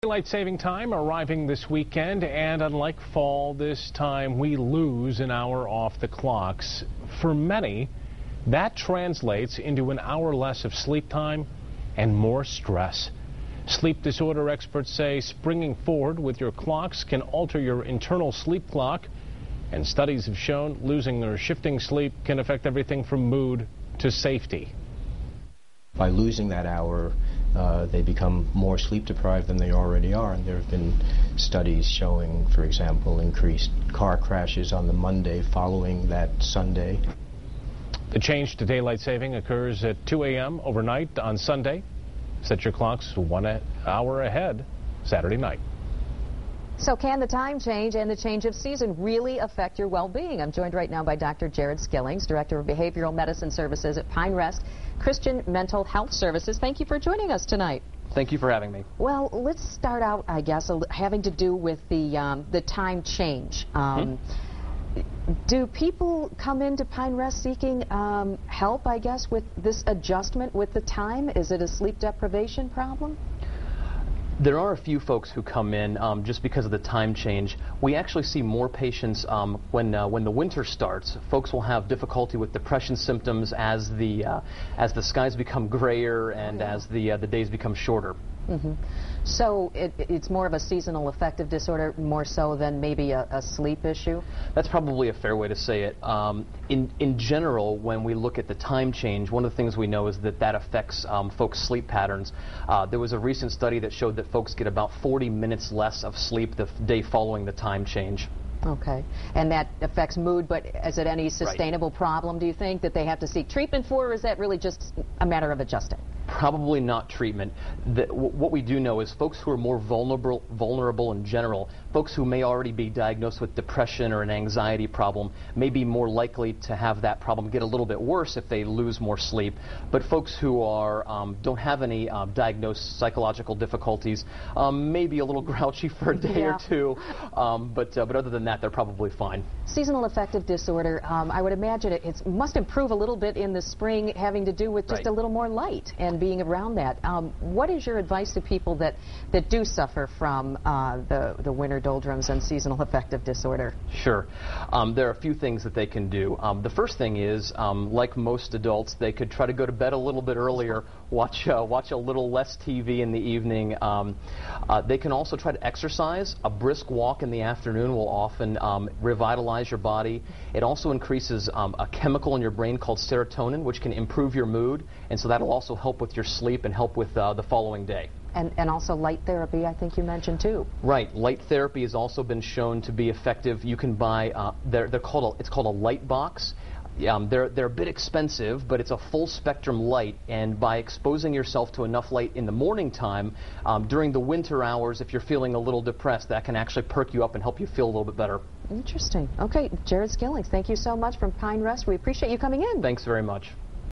Daylight saving time arriving this weekend, and unlike fall, this time we lose an hour off the clocks. For many, that translates into an hour less of sleep time and more stress. Sleep disorder experts say springing forward with your clocks can alter your internal sleep clock, and studies have shown losing or shifting sleep can affect everything from mood to safety. By losing that hour, they become more sleep deprived than they already are, and there have been studies showing, for example, increased car crashes on the Monday following that Sunday. The change to daylight saving occurs at 2 a.m. overnight on Sunday. Set your clocks 1 hour ahead Saturday night. So can the time change and the change of season really affect your well-being? I'm joined right now by Dr. Jared Skillings, Director of Behavioral Medicine Services at Pine Rest Christian Mental Health Services. Thank you for joining us tonight. Thank you for having me. Well, let's start out, I guess, having to do with the time change. Do people come into Pine Rest seeking help, I guess, with this adjustment with the time? Is it a sleep deprivation problem? There are a few folks who come in just because of the time change. We actually see more patients when the winter starts. Folks will have difficulty with depression symptoms as the skies become grayer and as the days become shorter. Mm-hmm. So it's more of a seasonal affective disorder, more so than maybe a sleep issue? That's probably a fair way to say it. In general, when we look at the time change, one of the things we know is that affects folks' sleep patterns. There was a recent study that showed that folks get about 40 minutes less of sleep the day following the time change. Okay. And that affects mood, but is it any sustainable problem, do you think, that they have to seek treatment for, or is that really just a matter of adjusting? Probably not treatment. What we do know is folks who are more vulnerable in general, folks who may already be diagnosed with depression or an anxiety problem, may be more likely to have that problem get a little bit worse if they lose more sleep. But folks who don't have any diagnosed psychological difficulties may be a little grouchy for a day or two, but other than that, they're probably fine. Seasonal affective disorder, I would imagine it must improve a little bit in the spring, having to do with just a little more light and being around that. What is your advice to people that do suffer from the winter doldrums and seasonal affective disorder? Sure. There are a few things that they can do. The first thing is, like most adults, they could try to go to bed a little bit earlier, watch a little less TV in the evening. They can also try to exercise. A brisk walk in the afternoon will often revitalize your body. It also increases a chemical in your brain called serotonin, which can improve your mood, and so that'll also help with your sleep and help with the following day. And also light therapy, I think you mentioned too. Right. Light therapy has also been shown to be effective. You can buy, it's called a light box. They're a bit expensive, but it's a full spectrum light, and by exposing yourself to enough light in the morning time, during the winter hours, if you're feeling a little depressed, that can actually perk you up and help you feel a little bit better. Interesting. Okay, Jared Skillings, thank you so much from Pine Rest. We appreciate you coming in. Thanks very much.